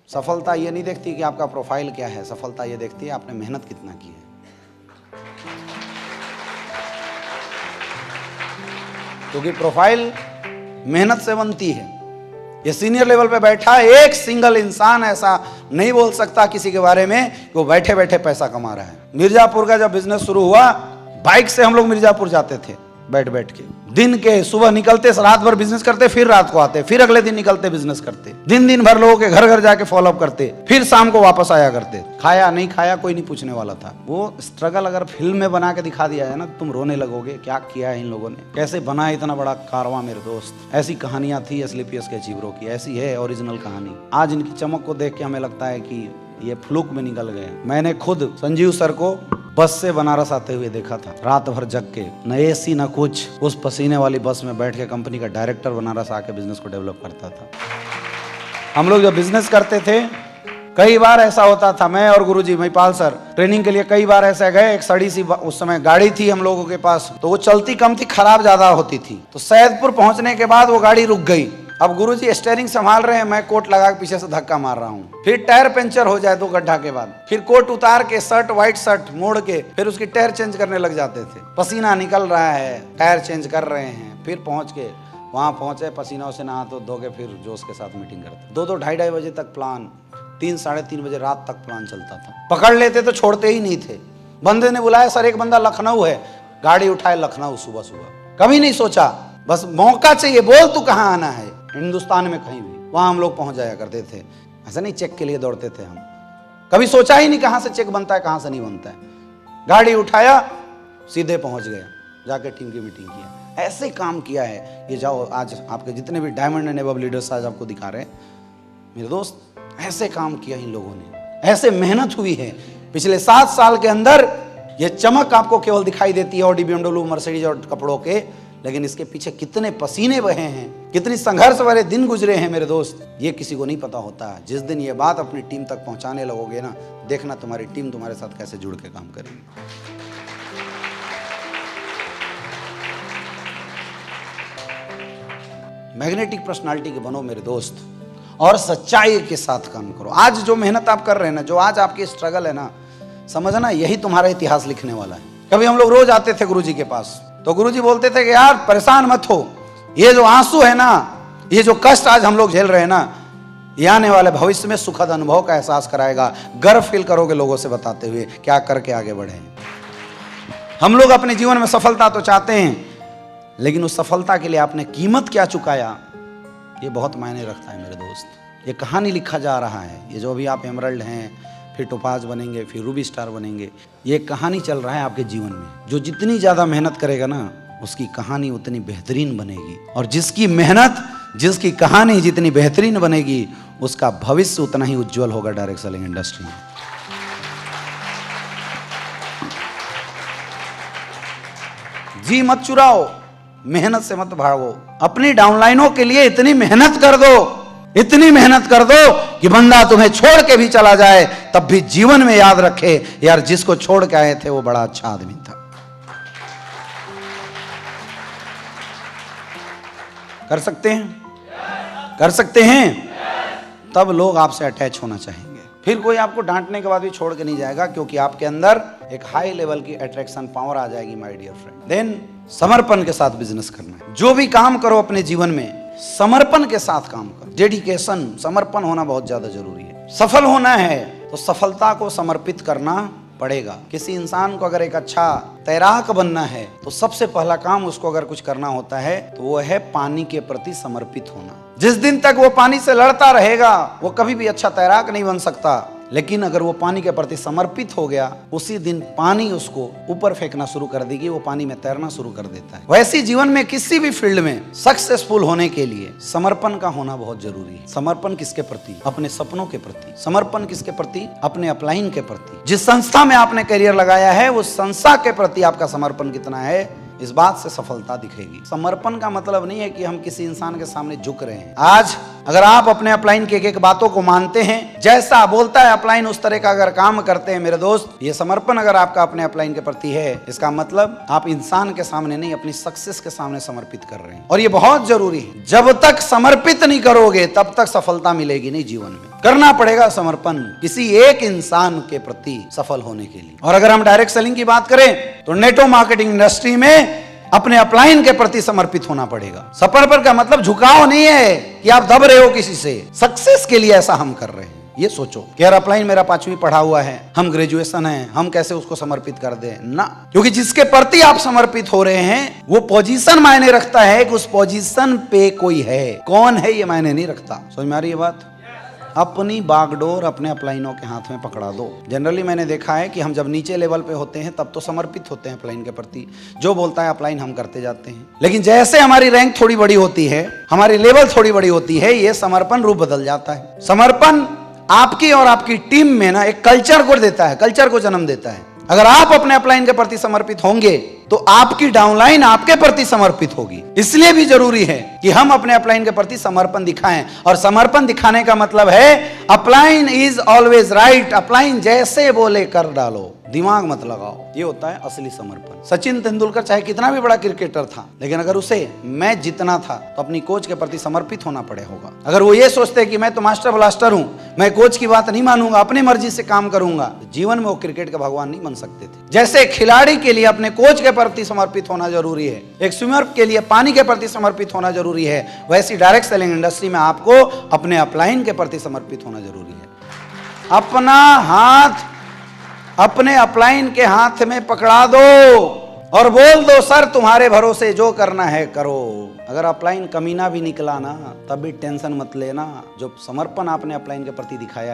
सफलता ये नहीं देखती कि आपका प्रोफाइल क्या है, सफलता ये देखती है आपने मेहनत कितना की है। क्योंकि प्रोफाइल मेहनत से बनती है। ये सीनियर लेवल पे बैठा एक सिंगल इंसान ऐसा नहीं बोल सकता किसी के बारे में कि वो बैठे बैठे पैसा कमा रहा है। मिर्जापुर का जब बिजनेस शुरू हुआ, बाइक से हम लोग मिर्जापुर जाते थे बैठ बैठ के। दिन के सुबह निकलते, रात भर बिजनेस करते, फिर रात को आते, फिर अगले दिन निकलते बिजनेस करते, दिन भर लोगों के घर घर जाके फॉलो अप करते, फिर शाम को वापस आया करते। खाया नहीं खाया कोई नहीं पूछने वाला था। वो स्ट्रगल अगर फिल्म में बना के दिखा दिया है ना, तुम रोने लगोगे क्या किया है इन लोगों ने, कैसे बना इतना बड़ा कारवां मेरे दोस्त। ऐसी कहानियां थी एसलीपीएस के अचीवरों की, ऐसी है ओरिजिनल कहानी। आज इनकी चमक को देख के हमें लगता है कि ये फ्लूक में निकल गए। मैंने खुद संजीव सर को बस से बनारस आते हुए देखा था, रात भर जग के, न एसी न कुछ, उस पसीने वाली बस में बैठ के कंपनी का डायरेक्टर बनारस आके बिजनेस को डेवलप करता था। हम लोग जब बिजनेस करते थे, कई बार ऐसा होता था, मैं और गुरुजी महिपाल सर ट्रेनिंग के लिए कई बार ऐसे गए। एक सड़ी सी उस समय गाड़ी थी हम लोगों के पास, तो वो चलती कम थी, खराब ज्यादा होती थी। तो सैदपुर पहुंचने के बाद वो गाड़ी रुक गई। अब गुरुजी स्टीयरिंग संभाल रहे हैं, मैं कोट लगा के पीछे से धक्का मार रहा हूँ। फिर टायर पंचर हो जाए 2 गड्ढा के बाद, फिर कोट उतार के शर्ट, व्हाइट शर्ट मोड़ के फिर उसकी टायर चेंज करने लग जाते थे। पसीना निकल रहा है, टायर चेंज कर रहे हैं, फिर पहुंच के वहां पहुंचे, पसीना से नहा तो धो के फिर जोश के साथ मीटिंग करते। 2-2, 2:30 बजे तक प्लान, 3, 3:30 बजे रात तक प्लान चलता था। पकड़ लेते तो छोड़ते ही नहीं थे। बंदे ने बुलाया, सर एक बंदा लखनऊ है, गाड़ी उठाए लखनऊ सुबह सुबह। कभी नहीं सोचा, बस मौका चाहिए, बोल तू कहाँ आना है, हिंदुस्तान में कहीं भी, वहां हम लोग पहुंच जाया करते थे। ऐसा नहीं चेक के लिए दौड़ते थे हम, कभी सोचा ही नहीं कहां से चेक बनता है कहां से नहीं बनता है। गाड़ी उठाया, सीधे पहुंच गया, जाके टीम की मीटिंग किया। ऐसे काम किया है। ये जाओ, आज आपके जितने भी डायमंड एंड अबव लीडर्स आज आपको दिखा रहे हैं मेरे दोस्त, ऐसे काम किया इन लोगों ने, ऐसे मेहनत हुई है। पिछले 7 साल के अंदर ये चमक आपको केवल दिखाई देती है ऑडी, BMW, मर्सिडीज और कपड़ों के, लेकिन इसके पीछे कितने पसीने बहे हैं, कितनी संघर्ष वाले दिन गुजरे हैं मेरे दोस्त, ये किसी को नहीं पता होता। जिस दिन ये बात अपनी टीम तक पहुंचाने लगोगे ना, देखना तुम्हारी टीम तुम्हारे साथ कैसे जुड़ के काम करेगी। मैग्नेटिक पर्सनालिटी के बनो मेरे दोस्त, और सच्चाई के साथ काम करो। आज जो मेहनत आप कर रहे हैं ना, जो आज आपकी स्ट्रगल है ना, समझना यही तुम्हारा इतिहास लिखने वाला है। कभी हम लोग रोज आते थे गुरुजी के पास, तो गुरुजी बोलते थे कि यार परेशान मत हो, ये जो आंसू है ना, ये जो कष्ट आज हम लोग झेल रहे हैं ना, ये आने वाले भविष्य में सुखद अनुभव का एहसास कराएगा। गर्व फील करोगे लोगों से बताते हुए क्या करके आगे बढ़े। हम लोग अपने जीवन में सफलता तो चाहते हैं, लेकिन उस सफलता के लिए आपने कीमत क्या चुकाया, ये बहुत मायने रखता है मेरे दोस्त। ये कहानी लिखा जा रहा है। ये जो भी आप एमरल्ड हैं, फिर टोपाज बनेंगे, फिर रूबी स्टार बनेंगे, ये कहानी चल रहा है आपके जीवन में। जो जितनी ज़्यादा मेहनत करेगा ना, उसकी कहानी उतनी बेहतरीन बनेगी, और जिसकी मेहनत, जिसकी कहानी जितनी बेहतरीन बनेगी, उसका भविष्य उतना ही उज्जवल होगा डायरेक्ट सेलिंग इंडस्ट्री में। जी मत चुराओ, मेहनत से मत भागो। अपनी डाउनलाइनों के लिए इतनी मेहनत कर दो, इतनी मेहनत कर दो कि बंदा तुम्हें छोड़ के भी चला जाए तब भी जीवन में याद रखे, यार जिसको छोड़ के आए थे वो बड़ा अच्छा आदमी था। कर सकते हैं? कर सकते हैं? तब लोग आपसे अटैच होना चाहेंगे। फिर कोई आपको डांटने के बाद भी छोड़ के नहीं जाएगा, क्योंकि आपके अंदर एक हाई लेवल की अट्रैक्शन पावर आ जाएगी माय डियर फ्रेंड। देन समर्पण के साथ बिजनेस करना है। जो भी काम करो अपने जीवन में, समर्पण के साथ काम करो। डेडिकेशन, समर्पण होना बहुत ज्यादा जरूरी है। सफल होना है तो सफलता को समर्पित करना पड़ेगा। किसी इंसान को अगर एक अच्छा तैराक बनना है, तो सबसे पहला काम उसको अगर कुछ करना होता है तो वो है पानी के प्रति समर्पित होना। जिस दिन तक वो पानी से लड़ता रहेगा, वो कभी भी अच्छा तैराक नहीं बन सकता। लेकिन अगर वो पानी के प्रति समर्पित हो गया, उसी दिन पानी उसको ऊपर फेंकना शुरू कर देगी, वो पानी में तैरना शुरू कर देता है। वैसे जीवन में किसी भी फील्ड में सक्सेसफुल होने के लिए समर्पण का होना बहुत जरूरी है। समर्पण किसके प्रति? अपने सपनों के प्रति। समर्पण किसके प्रति? अपने अपलाइन के प्रति। जिस संस्था में आपने करियर लगाया है, उस संस्था के प्रति आपका समर्पण कितना है, इस बात से सफलता दिखेगी। समर्पण का मतलब नहीं है कि हम किसी इंसान के सामने झुक रहे हैं। आज अगर आप अपने अपलाइन के एक बातों को मानते हैं, जैसा बोलता है अपलाइन उस तरह का अगर काम करते हैं मेरे दोस्त, ये समर्पण अगर आपका अपने अपलाइन के प्रति है, इसका मतलब आप इंसान के सामने नहीं, अपनी सक्सेस के सामने समर्पित कर रहे हैं। और ये बहुत जरूरी है। जब तक समर्पित नहीं करोगे, तब तक सफलता मिलेगी नहीं जीवन में। करना पड़ेगा समर्पण किसी एक इंसान के प्रति सफल होने के लिए। और अगर हम डायरेक्ट सेलिंग की बात करें तो नेटो मार्केटिंग इंडस्ट्री में अपने अपलाइन के प्रति समर्पित होना पड़ेगा। समर्पण का मतलब झुकाव नहीं है कि आप दब रहे हो किसी से, सक्सेस के लिए ऐसा हम कर रहे हैं। ये सोचो कि यार अपलाइन मेरा 5वीं पढ़ा हुआ है, हम ग्रेजुएशन है, हम कैसे उसको समर्पित कर दें ना, क्योंकि जिसके प्रति आप समर्पित हो रहे हैं वो पोजीशन मायने रखता है कि उस पोजीशन पे कोई है, कौन है ये मायने नहीं रखता। समझ में आ रही है बात? अपनी बागडोर अपने अपलाइनों के हाथ में पकड़ा दो। जनरली मैंने देखा है कि हम जब नीचे लेवल पे होते हैं तब तो समर्पित होते हैं अपलाइन के प्रति, जो बोलता है अपलाइन हम करते जाते हैं। लेकिन जैसे हमारी रैंक थोड़ी बड़ी होती है, हमारी लेवल थोड़ी बड़ी होती है, ये समर्पण रूप बदल जाता है। समर्पण आपकी और आपकी टीम में ना एक कल्चर को देता है, कल्चर को जन्म देता है। अगर आप अपने अपलाइन के प्रति समर्पित होंगे तो आपकी डाउनलाइन आपके प्रति समर्पित होगी। इसलिए भी जरूरी है कि हम अपने अपलाइन के प्रति समर्पण दिखाएं। और समर्पण दिखाने का मतलब है upline is always right, upline जैसे बोले कर डालो, दिमाग मत लगाओ। ये होता है असली समर्पण। सचिन तेंदुलकर चाहे कितना भी बड़ा क्रिकेटर था, लेकिन अगर उसे मैच जीतना था तो अपनी कोच के प्रति समर्पित होना पड़े होगा। अगर वो ये सोचते कि मैं तो मास्टर ब्लास्टर हूं, मैं कोच की बात नहीं मानूंगा, अपनी मर्जी से काम करूंगा, तो जीवन में वो क्रिकेट के भगवान नहीं बन सकते थे। जैसे खिलाड़ी के लिए अपने कोच के प्रति समर्पित होना जरूरी है, एक स्विमर के लिए पानी के प्रति समर्पित होना जरूरी है, वैसी डायरेक्ट सेलिंग इंडस्ट्री में आपको अपने अपलाइन के प्रति समर्पित होना जरूरी है। अपना हाथ अपने अपलाइन के हाथ में पकड़ा दो और बोल दो सर तुम्हारे भरोसे जो करना है करो। अगर अपलाइन कमीना भी निकला ना तब भी टेंशन मत लेना, जो समर्पण आपने अपलाइन के प्रति दिखाया